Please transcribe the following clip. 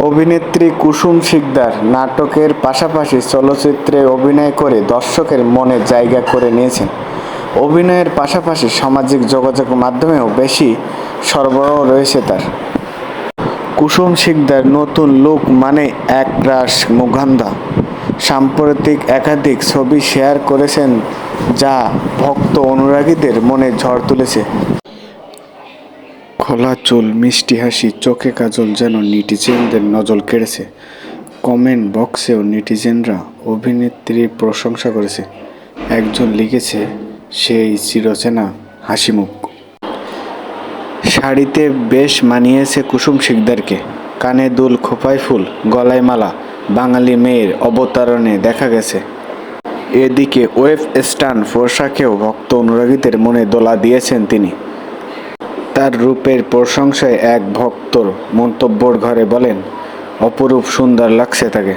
অভিনেত্রী কুসুম শিকদার নাটকের পাশাপাশি চলচ্চিত্রে অভিনয় করে দর্শকের মনে জায়গা করে নিয়েছেন। অভিনয়ের পাশাপাশি সামাজিক যোগাযোগ মাধ্যমেও বেশি সরবরাহ রয়েছে তার। কুসুম শিকদার নতুন লুক মানে একরাশ মুগ্ধা। সাম্প্রতিক একাধিক ছবি শেয়ার করেছেন যা ভক্ত অনুরাগীদের মনে ঝড় তুলেছে। খোলা চুল, মিষ্টি হাসি, চোখে কাজল যেন নেটিজেনদের নজর কেড়েছে। কমেন্ট বক্সেও নেটিজেনরা অভিনেত্রীর প্রশংসা করেছে। একজন লিখেছে, সেই চিরচেনা হাসিমুখ। শাড়িতে বেশ মানিয়েছে কুসুম শিকদারকে। কানে দুল, খোঁপায় ফুল, গলায় মালা, বাঙালি মেয়ের অবতারণে দেখা গেছে। এদিকে ওয়েস্টার্ন পোশাকেও ভক্ত অনুরাগীদের মনে দোলা দিয়েছেন তিনি। তার রূপের প্রশংসায় এক ভক্তর মন্তব্যের ঘরে বলেন, অপরূপ সুন্দর লাগছে তাকে।